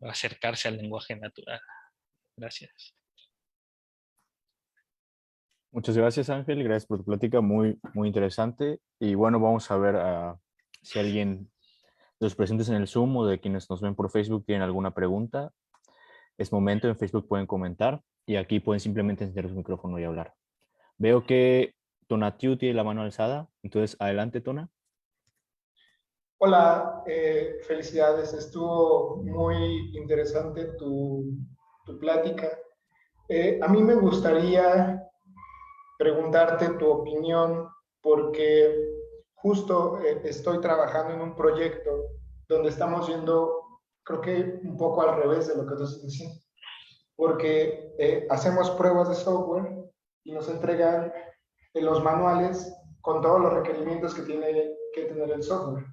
acercarse al lenguaje natural. Gracias.
Muchas gracias, Ángel. Gracias por tu plática, muy, muy interesante. Y bueno, vamos a ver si alguien de los presentes en el Zoom o de quienes nos ven por Facebook tienen alguna pregunta. Es momento, en Facebook pueden comentar y aquí pueden simplemente encender su micrófono y hablar. Veo que Tonatiu tiene la mano alzada, entonces adelante, Tona.
Hola, felicidades. Estuvo muy interesante tu plática. A mí me gustaría preguntarte tu opinión porque justo estoy trabajando en un proyecto donde estamos yendo, creo que un poco al revés de lo que tú estás diciendo, porque hacemos pruebas de software y nos entregan los manuales con todos los requerimientos que tiene que tener el software.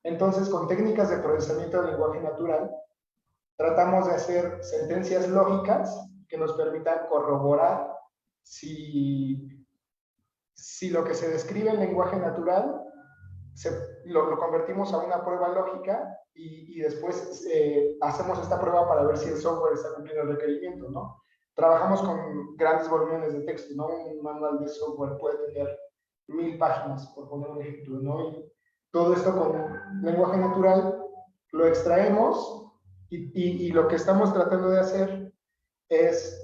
Entonces, con técnicas de procesamiento de lenguaje natural, tratamos de hacer sentencias lógicas que nos permitan corroborar si lo que se describe en lenguaje natural lo convertimos a una prueba lógica y después hacemos esta prueba para ver si el software está cumpliendo el requerimiento, ¿no? Trabajamos con grandes volúmenes de texto, ¿no? Un manual de software puede tener 1000 páginas, por poner un ejemplo, ¿no? Y todo esto con lenguaje natural lo extraemos y lo que estamos tratando de hacer es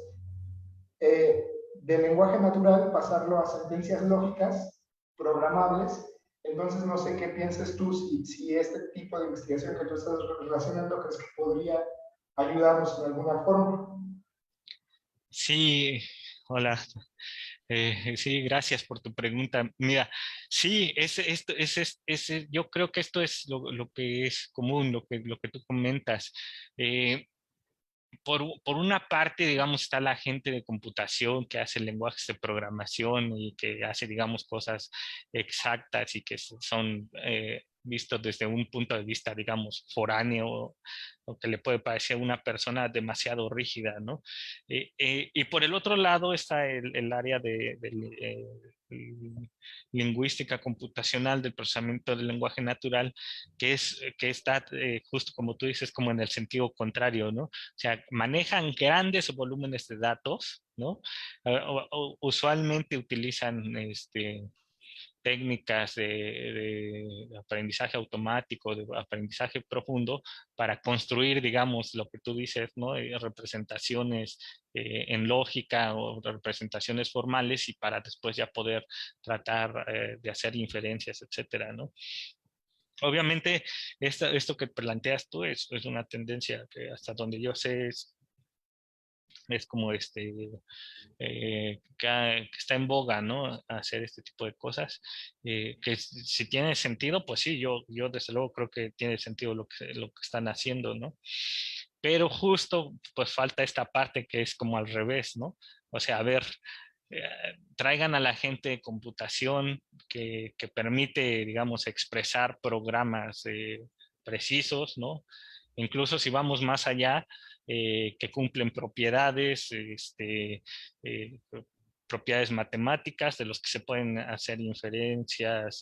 de lenguaje natural pasarlo a sentencias lógicas programables. Entonces, no sé qué piensas tú, si este tipo de investigación que tú estás relacionando crees que podría ayudarnos en alguna forma.
Sí, hola. Sí, gracias por tu pregunta. Mira, sí, yo creo que esto es lo que es común, lo que tú comentas. Por una parte, digamos, está la gente de computación que hace lenguajes de programación y que hace, digamos, cosas exactas y que son visto desde un punto de vista, digamos, foráneo, o que le puede parecer a una persona demasiado rígida, ¿no? Y por el otro lado está el área de lingüística computacional, del procesamiento del lenguaje natural, que está justo como tú dices, como en el sentido contrario, ¿no? O sea, manejan grandes volúmenes de datos, ¿no? Usualmente utilizan técnicas de aprendizaje automático, de aprendizaje profundo, para construir, digamos, lo que tú dices, ¿no? Representaciones en lógica o representaciones formales, y para después ya poder tratar de hacer inferencias, etcétera, ¿no? Obviamente, esto que planteas tú es una tendencia que, hasta donde yo sé, es como que está en boga, ¿no? Hacer este tipo de cosas. Que si tiene sentido, pues sí, yo desde luego creo que tiene sentido lo que están haciendo, ¿no? Pero justo, pues falta esta parte que es como al revés, ¿no? O sea, a ver, eh, traigan a la gente de computación que permite, digamos, expresar programas precisos, ¿no? Incluso si vamos más allá, que cumplen propiedades, eh, propiedades matemáticas de los que se pueden hacer inferencias,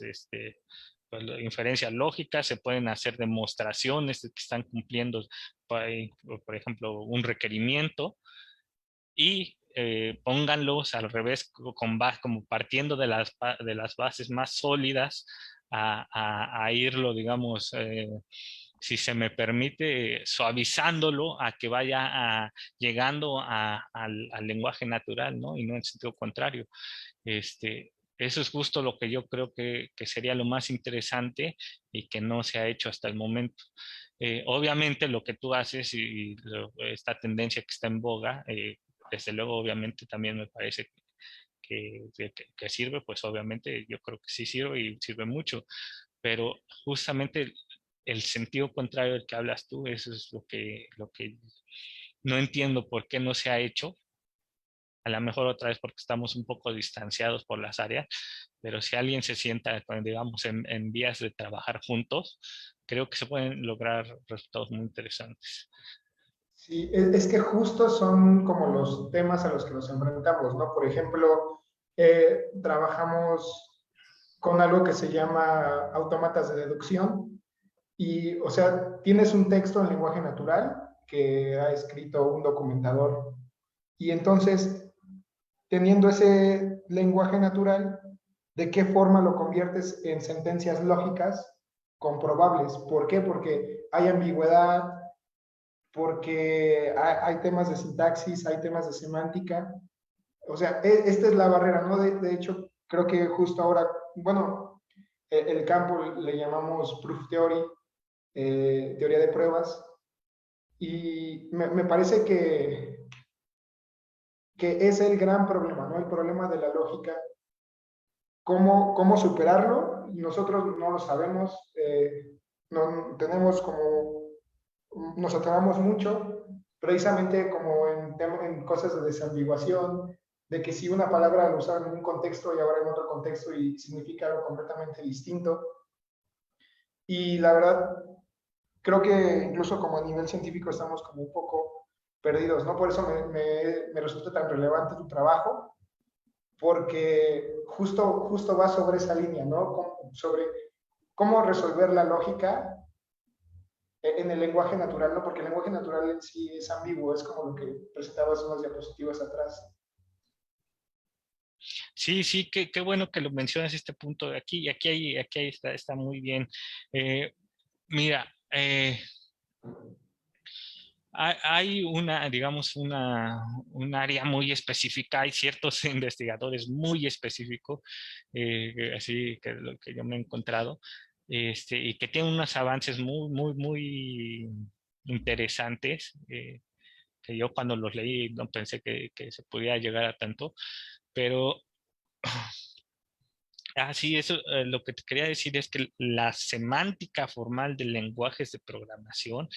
pues, inferencias lógicas, se pueden hacer demostraciones de que están cumpliendo, por ejemplo, un requerimiento, y pónganlos al revés, como partiendo de las bases más sólidas, a irlo, digamos, si se me permite, suavizándolo a que vaya llegando al lenguaje natural, ¿no? Y no en sentido contrario. Eso es justo lo que yo creo que sería lo más interesante y que no se ha hecho hasta el momento. Obviamente lo que tú haces y esta tendencia que está en boga, desde luego obviamente también me parece que sirve, pues obviamente yo creo que sí sirve y sirve mucho, pero justamente el sentido contrario del que hablas tú, eso es lo que no entiendo por qué no se ha hecho. A lo mejor otra vez porque estamos un poco distanciados por las áreas, pero si alguien se sienta, digamos, en vías de trabajar juntos, creo que se pueden lograr resultados muy interesantes.
Sí, es que justo son como los temas a los que nos enfrentamos, ¿no? Por ejemplo, trabajamos con algo que se llama autómatas de deducción y, o sea, tienes un texto en lenguaje natural que ha escrito un documentador y entonces, teniendo ese lenguaje natural, ¿de qué forma lo conviertes en sentencias lógicas comprobables? ¿Por qué? Porque hay ambigüedad, porque hay temas de sintaxis, hay temas de semántica. O sea, esta es la barrera, ¿no? De hecho, creo que justo ahora, bueno, el campo le llamamos proof theory, teoría de pruebas, y me parece que es el gran problema, ¿no? El problema de la lógica. ¿Cómo superarlo? Nosotros no lo sabemos, no, tenemos como, nos atoramos mucho, precisamente como en cosas de desambiguación, de que si una palabra la usaron en un contexto y ahora en otro contexto y significa algo completamente distinto. Y la verdad, creo que incluso como a nivel científico estamos como un poco perdidos, ¿no? Por eso me resulta tan relevante tu trabajo, porque justo va sobre esa línea, ¿no? Sobre cómo resolver la lógica en el lenguaje natural, ¿no? Porque el lenguaje natural en sí es ambiguo, es como lo que presentabas unas diapositivas atrás.
Sí, sí, qué bueno que lo mencionas este punto de aquí, y aquí está muy bien. Mira, hay digamos, un área muy específica, hay ciertos investigadores muy específicos, así que lo que yo me he encontrado, y que tienen unos avances muy interesantes, que yo cuando los leí no pensé que se pudiera llegar a tanto, pero sí, eso, lo que te quería decir es que la semántica formal de lenguajes de programación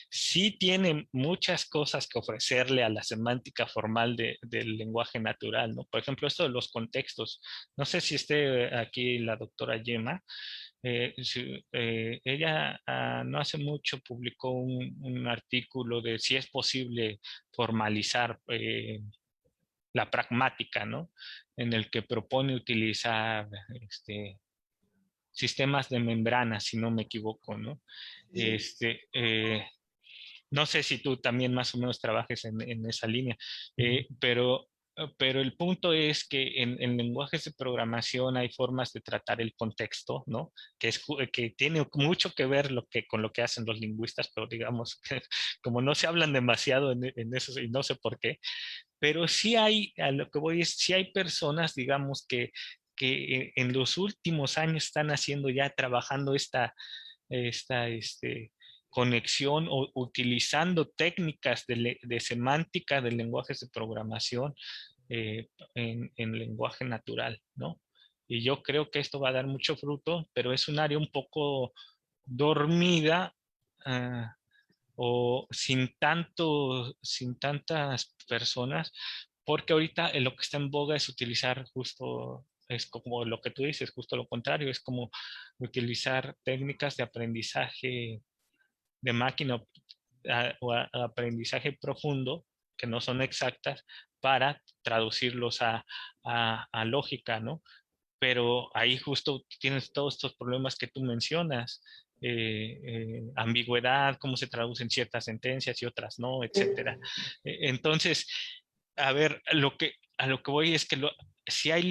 sí tiene muchas cosas que ofrecerle a la semántica formal del lenguaje natural, ¿no? Por ejemplo, esto de los contextos. No sé si esté aquí la doctora Gemma, Ella no hace mucho publicó un artículo de si es posible formalizar la pragmática, ¿no? En el que propone utilizar sistemas de membrana, si no me equivoco, ¿no?
Sí.
No sé si tú también más o menos trabajes en esa línea, pero el punto es que en lenguajes de programación hay formas de tratar el contexto, ¿no? Que tiene mucho que ver con lo que hacen los lingüistas, pero digamos que como no se hablan demasiado en eso y no sé por qué, pero sí hay, a lo que voy es, sí hay personas, digamos, que en los últimos años están haciendo ya, trabajando esta conexión o utilizando técnicas de semántica de lenguajes de programación en lenguaje natural, ¿no? Y yo creo que esto va a dar mucho fruto, pero es un área un poco dormida, ah, o sin tantas personas, porque ahorita lo que está en boga es utilizar justo, es como lo que tú dices, justo lo contrario, es como utilizar técnicas de aprendizaje de máquina o aprendizaje profundo, que no son exactas, para traducirlos a lógica, ¿no? Pero ahí justo tienes todos estos problemas que tú mencionas, ambigüedad, cómo se traducen ciertas sentencias y otras no, etcétera. Entonces, a ver, a lo que voy es que si hay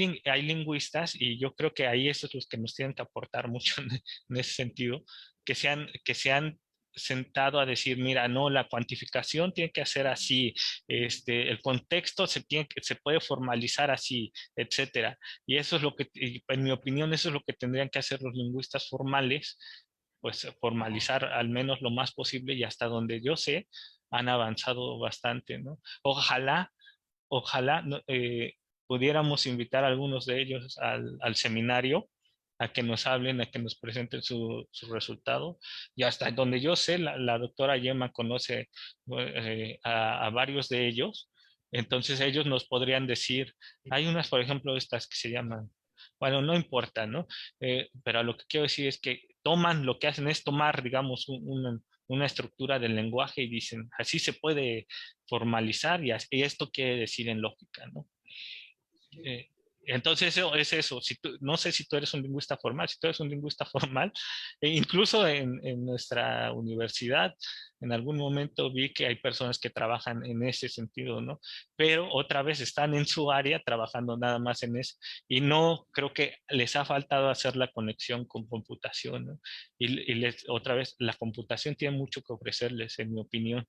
lingüistas, y yo creo que ahí esos los que nos tienen que aportar mucho en ese sentido, que se han sentado a decir, mira, no, la cuantificación tiene que hacer así, el contexto se puede formalizar así, etcétera. Y eso es lo que, en mi opinión, eso es lo que tendrían que hacer los lingüistas formales, pues formalizar al menos lo más posible y hasta donde yo sé, han avanzado bastante, ¿no? Ojalá no, pudiéramos invitar a algunos de ellos al seminario a que nos hablen, a que nos presenten su resultado. Y hasta donde yo sé, la doctora Yema conoce a varios de ellos. Entonces ellos nos podrían decir, hay unas, por ejemplo, estas que se llaman, bueno, no importa, ¿no? Pero a lo que quiero decir es que lo que hacen es tomar, digamos, una estructura del lenguaje y dicen, así se puede formalizar y esto quiere decir en lógica, ¿no? Eh, entonces eso es eso. No sé si tú eres un lingüista formal, si tú eres un lingüista formal, incluso en nuestra universidad, en algún momento vi que hay personas que trabajan en ese sentido, ¿no? Pero otra vez están en su área trabajando nada más en eso y no creo que les ha faltado hacer la conexión con computación, ¿no? Otra vez, la computación tiene mucho que ofrecerles, en mi opinión.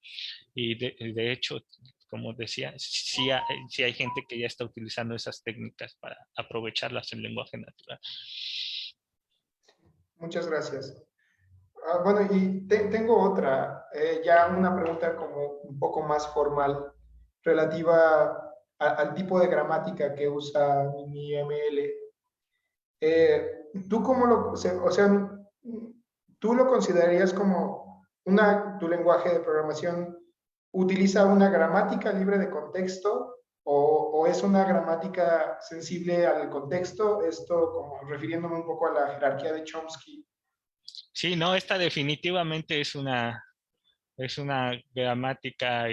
Y de hecho, como decía, sí hay gente que ya está utilizando esas técnicas para aprovecharlas en lenguaje natural.
Muchas gracias. Bueno, y tengo otra, ya una pregunta como un poco más formal, relativa al tipo de gramática que usa mi ML. ¿Tú cómo lo, o sea, tú lo considerarías como tu lenguaje de programación utiliza una gramática libre de contexto o es una gramática sensible al contexto? Esto como refiriéndome un poco a la jerarquía de Chomsky.
Sí, no, esta definitivamente es una gramática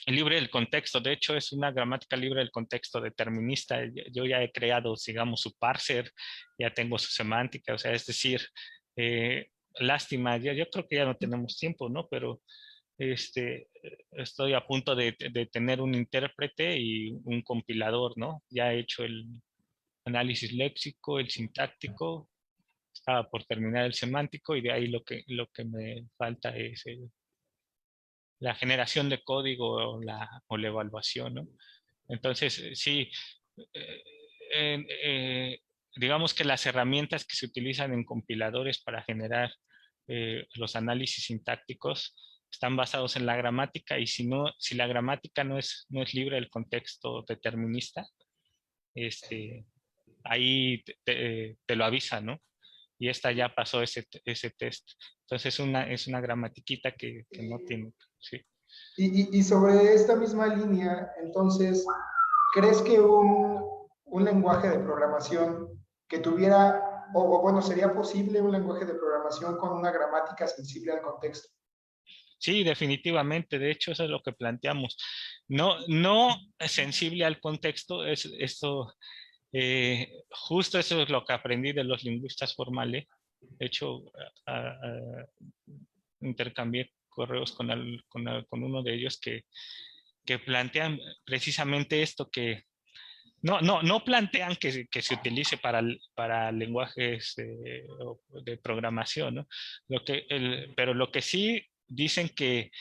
libre del contexto. De hecho, es una gramática libre del contexto determinista. Yo ya he creado, digamos, su parser, ya tengo su semántica, o sea, es decir, lástima, yo creo que ya no tenemos tiempo, ¿no? Pero estoy a punto de tener un intérprete y un compilador, ¿no? Ya he hecho el análisis léxico, el sintáctico, estaba por terminar el semántico y de ahí lo que me falta es la generación de código o la evaluación, ¿no? Entonces, sí, eh, digamos que las herramientas que se utilizan en compiladores para generar los análisis sintácticos están basados en la gramática y si la gramática no es libre del contexto determinista, ahí te lo avisa, ¿no? Y esta ya pasó ese test. Entonces es una gramatiquita que no tiene, sí.
Y sobre esta misma línea, entonces, ¿crees que un lenguaje de programación que tuviera o bueno, ¿sería posible un lenguaje de programación con una gramática sensible al contexto?
Sí, definitivamente. De hecho, eso es lo que planteamos. No es sensible al contexto. Justo eso es lo que aprendí de los lingüistas formales. De hecho, intercambié correos con uno de ellos que plantean precisamente esto, que no plantean que se utilice para lenguajes de programación, ¿no? Pero lo que sí dicen que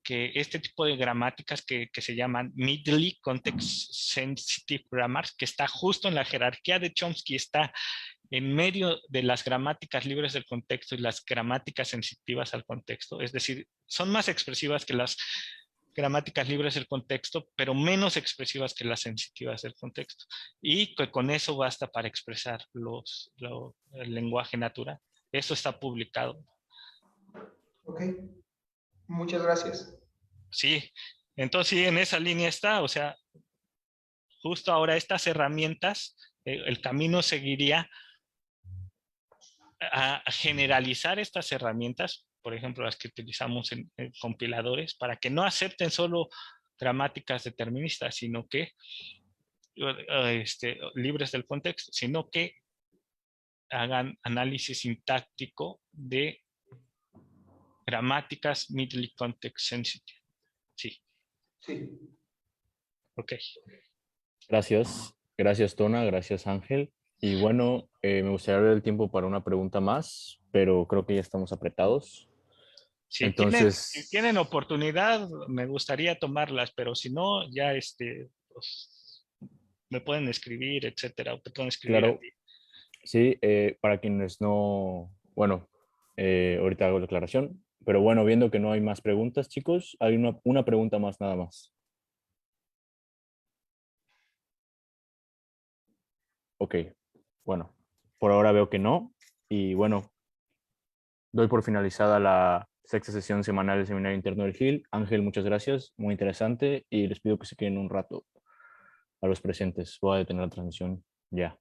este tipo de gramáticas que se llaman Middle Context Sensitive Grammars, que está justo en la jerarquía de Chomsky, está en medio de las gramáticas libres del contexto y las gramáticas sensitivas al contexto, es decir, son más expresivas que las gramáticas libres del contexto, pero menos expresivas que las sensitivas del contexto. Y que con eso basta para expresar el lenguaje natural. Eso está publicado.
Ok, muchas gracias.
Sí, entonces sí, en esa línea está, o sea, justo ahora estas herramientas, el camino seguiría a generalizar estas herramientas, por ejemplo, las que utilizamos en compiladores, para que no acepten solo gramáticas deterministas, sino que libres del contexto, sino que hagan análisis sintáctico de gramáticas middle context sensitive. Sí.
Sí.
Ok.
Gracias. Gracias, Tona. Gracias, Ángel. Y bueno, me gustaría ver el tiempo para una pregunta más, pero creo que ya estamos apretados.
Si tienen
Entonces,
oportunidad, me gustaría tomarlas, pero si no, ya pues, me pueden escribir, etcétera, o te pueden escribir a
claro,
ti.
sí, para quienes no, bueno, ahorita hago la aclaración, pero bueno, viendo que no hay más preguntas, chicos, hay una pregunta más nada más. Ok, bueno, por ahora veo que no, y bueno, doy por finalizada la sexta sesión semanal del Seminario Interno del GIL. Ángel, muchas gracias, muy interesante, y les pido que se queden un rato a los presentes. Voy a detener la transmisión ya.